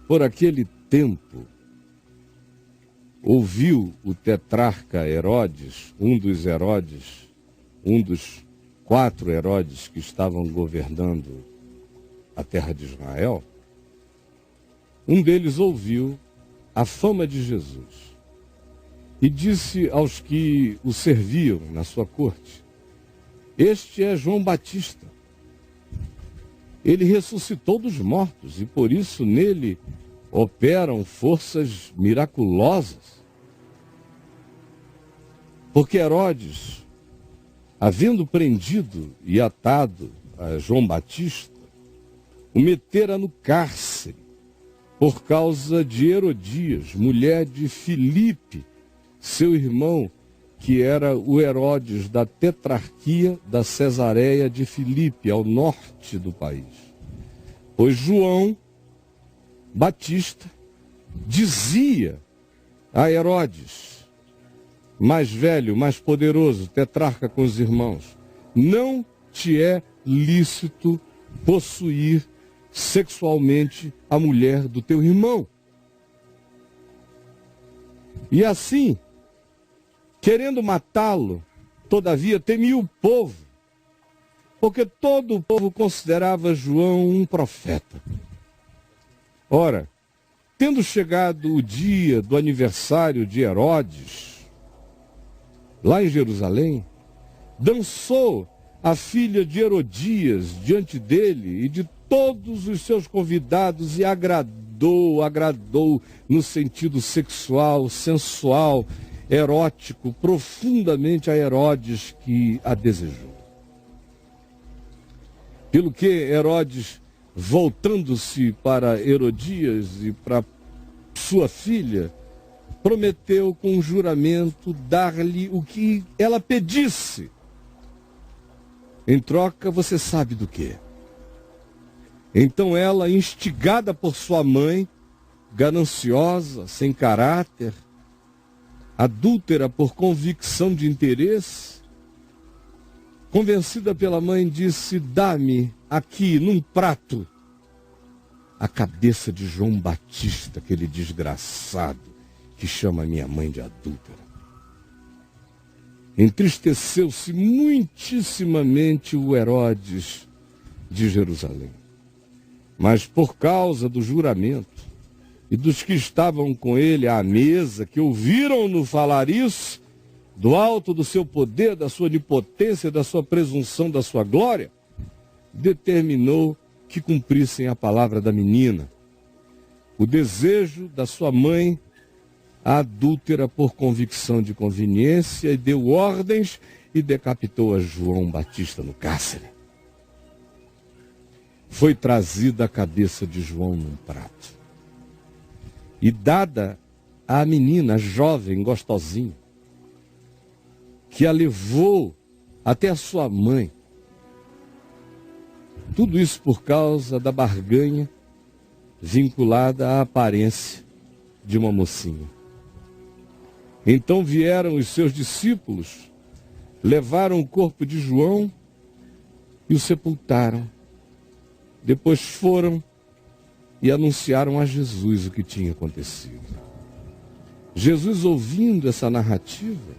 Por aquele tempo, ouviu o tetrarca Herodes, um dos 4 Herodes que estavam governando a terra de Israel, um deles ouviu a fama de Jesus e disse aos que o serviam na sua corte: este é João Batista. Ele ressuscitou dos mortos e por isso nele operam forças miraculosas. Porque Herodes, havendo prendido e atado a João Batista, o metera no cárcere por causa de Herodias, mulher de Filipe, seu irmão, que era o Herodes da tetrarquia da Cesareia de Filipe, ao norte do país. Pois João Batista dizia a Herodes, mais velho, mais poderoso, tetrarca com os irmãos: não te é lícito possuir sexualmente a mulher do teu irmão. E assim, querendo matá-lo, todavia temia o povo, porque todo o povo considerava João um profeta. Ora, tendo chegado o dia do aniversário de Herodes, lá em Jerusalém, dançou a filha de Herodias diante dele e de todos os seus convidados e agradou no sentido sexual, sensual, erótico, profundamente a Herodes, que a desejou. Pelo que Herodes, voltando-se para Herodias e para sua filha, prometeu com um juramento dar-lhe o que ela pedisse. Em troca, você sabe do quê? Então ela, instigada por sua mãe, gananciosa, sem caráter, adúltera por convicção de interesse, convencida pela mãe, disse: dá-me aqui, num prato, a cabeça de João Batista, aquele desgraçado que chama minha mãe de adúltera. Entristeceu-se muitíssimamente o Herodes de Jerusalém. Mas por causa do juramento e dos que estavam com ele à mesa, que ouviram-no falar isso, do alto do seu poder, da sua onipotência, da sua presunção, da sua glória, determinou que cumprissem a palavra da menina, o desejo da sua mãe, a adúltera por convicção de conveniência, e deu ordens e decapitou a João Batista no cárcere. Foi trazida a cabeça de João num prato e dada à menina, jovem, gostosinha, que a levou até a sua mãe. Tudo isso por causa da barganha vinculada à aparência de uma mocinha. Então vieram os seus discípulos, levaram o corpo de João e o sepultaram. Depois foram e anunciaram a Jesus o que tinha acontecido. Jesus, ouvindo essa narrativa,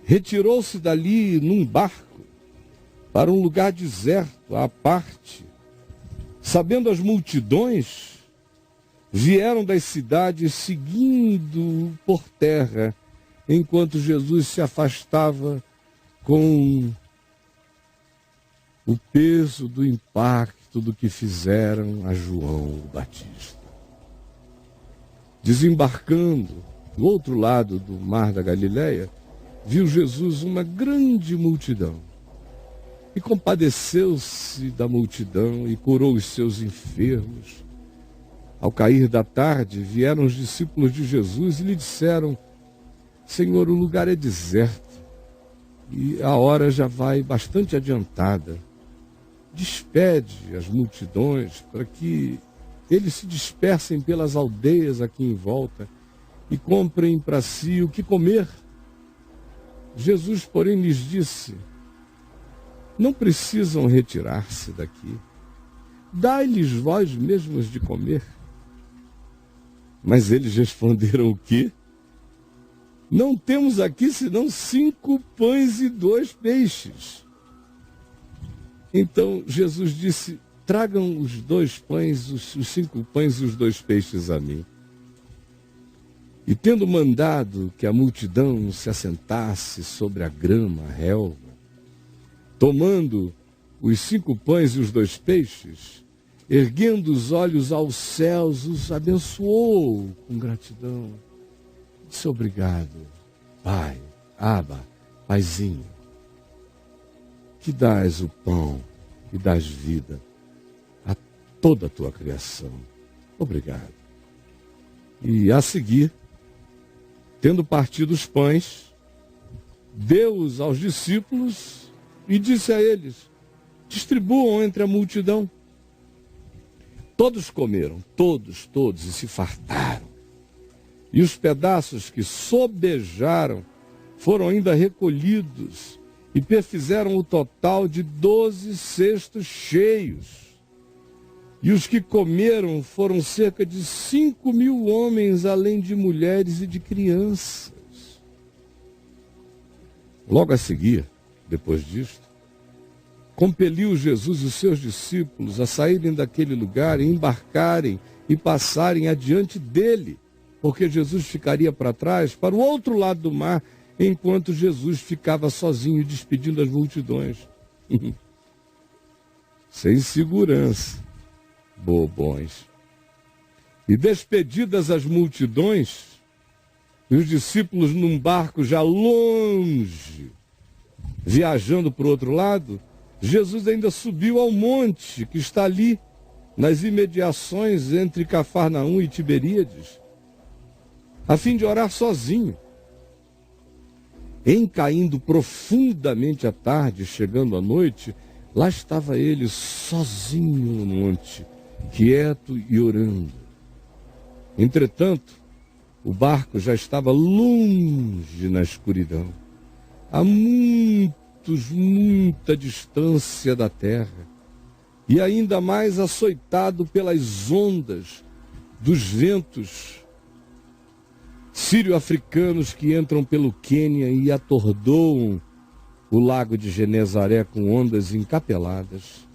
retirou-se dali num barco para um lugar deserto, à parte. Sabendo as multidões, vieram das cidades seguindo por terra, enquanto Jesus se afastava com o peso do impacto do que fizeram a João Batista. Desembarcando do outro lado do mar da Galileia, viu Jesus uma grande multidão e compadeceu-se da multidão e curou os seus enfermos. Ao cair da tarde, vieram os discípulos de Jesus e lhe disseram: Senhor, o lugar é deserto e a hora já vai bastante adiantada. Despede as multidões para que eles se dispersem pelas aldeias aqui em volta e comprem para si o que comer. Jesus, porém, lhes disse: não precisam retirar-se dai-lhes vós mesmos de comer. Mas eles responderam o quê? Não temos aqui senão 5 pães e 2 peixes. Então Jesus disse, tragam os 2 pães, os 5 pães e os 2 peixes a mim. E tendo mandado que a multidão se assentasse sobre a grama, a relva, tomando os 5 pães e os 2 peixes, erguendo os olhos aos céus, os abençoou com gratidão. Disse obrigado, Pai, Abba, Paizinho, que dás o pão e dás vida a toda a tua criação. Obrigado. E a seguir, tendo partido os pães, deu-os aos discípulos e disse a eles, distribuam entre a multidão. Todos comeram, todos, e se fartaram. E os pedaços que sobejaram foram ainda recolhidos e perfizeram o total de 12 cestos cheios. E os que comeram foram cerca de 5.000 homens, além de mulheres e de crianças. Logo a seguir, depois disto, compeliu Jesus e os seus discípulos a saírem daquele lugar e embarcarem e passarem adiante dele, porque Jesus ficaria para trás, para o outro lado do mar, enquanto Jesus ficava sozinho despedindo as multidões. Sem segurança, bobões. E despedidas as multidões, e os discípulos num barco já longe, viajando para o outro lado, Jesus ainda subiu ao monte que está ali, nas imediações entre Cafarnaum e Tiberíades, a fim de orar sozinho. Em caindo profundamente a tarde, chegando a noite, lá estava ele sozinho no monte, quieto e orando. Entretanto, o barco já estava longe na escuridão, há muita distância da terra, e ainda mais açoitado pelas ondas dos ventos sírio-africanos que entram pelo Quênia e atordoam o lago de Genezaré com ondas encapeladas.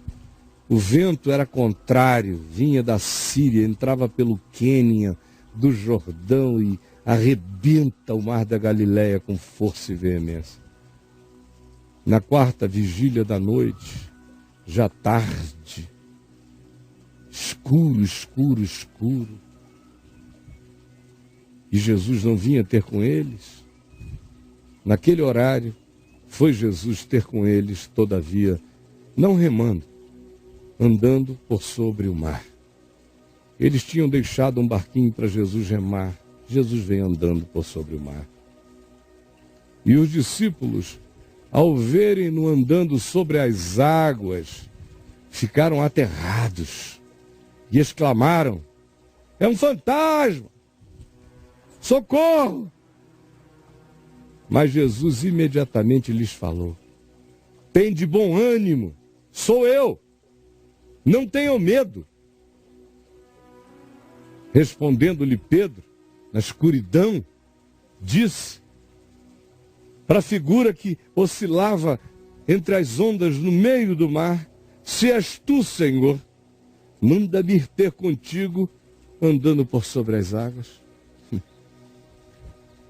O vento era contrário, vinha da Síria, entrava pelo Quênia, do Jordão e arrebenta o mar da Galileia com força e veemência. Na 4ª vigília da noite, já tarde, escuro, e Jesus não vinha ter com eles. Naquele horário, foi Jesus ter com eles, todavia, não remando, andando por sobre o mar. Eles tinham deixado um barquinho para Jesus remar. Jesus vem andando por sobre o mar. E os discípulos, ao verem-no andando sobre as águas, ficaram aterrados e exclamaram, é um fantasma! Socorro! Mas Jesus imediatamente lhes falou, tem de bom ânimo, sou eu, não tenham medo. Respondendo-lhe Pedro, na escuridão, disse, para a figura que oscilava entre as ondas no meio do mar, se és tu, Senhor, manda-me ir ter contigo, andando por sobre as águas.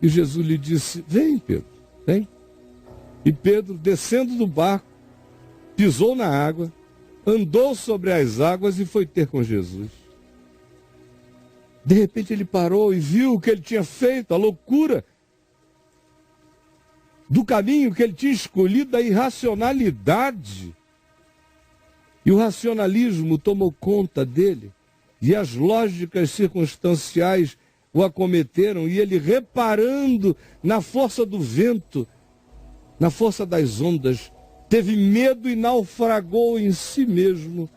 E Jesus lhe disse, vem, Pedro, vem. E Pedro, descendo do barco, pisou na água, andou sobre as águas e foi ter com Jesus. De repente ele parou e viu o que ele tinha feito, a loucura do caminho que ele tinha escolhido, a irracionalidade. E o racionalismo tomou conta dele, e as lógicas circunstanciais o acometeram, e ele, reparando na força do vento, na força das ondas, teve medo e naufragou em si mesmo.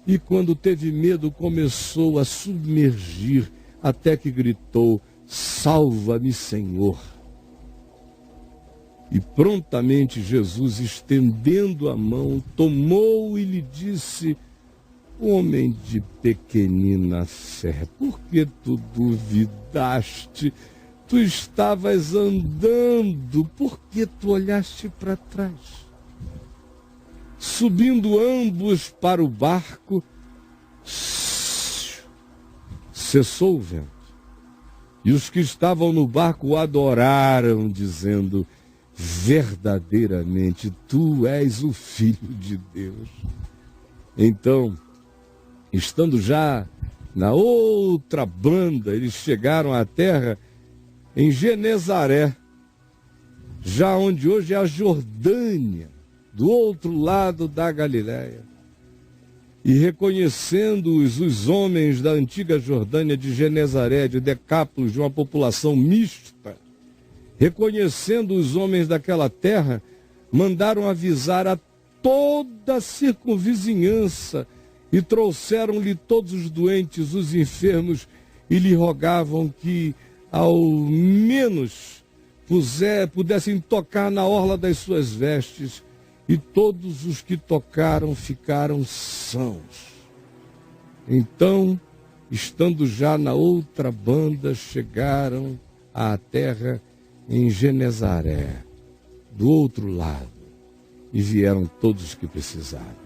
E quando teve medo, começou a submergir, até que gritou, salva-me, Senhor. E prontamente Jesus, estendendo a mão, tomou e lhe disse, homem de pequenina fé, por que tu duvidaste? Tu estavas andando, por que tu olhaste para trás? Subindo ambos para o barco, cessou o vento. E os que estavam no barco o adoraram, dizendo: verdadeiramente, tu és o Filho de Deus. Então, estando já na outra banda, eles chegaram à terra em Genezaré, já onde hoje é a Jordânia, do outro lado da Galileia. E reconhecendo-os os homens da antiga Jordânia de Genezaré, de Decápolis, de uma população mista, reconhecendo os homens daquela terra, mandaram avisar a toda a circunvizinhança e trouxeram-lhe todos os doentes, os enfermos, e lhe rogavam que ao menos pudessem tocar na orla das suas vestes, e todos os que tocaram ficaram sãos. Então, estando já na outra banda, chegaram à terra em Genezaré, do outro lado, e vieram todos os que precisaram.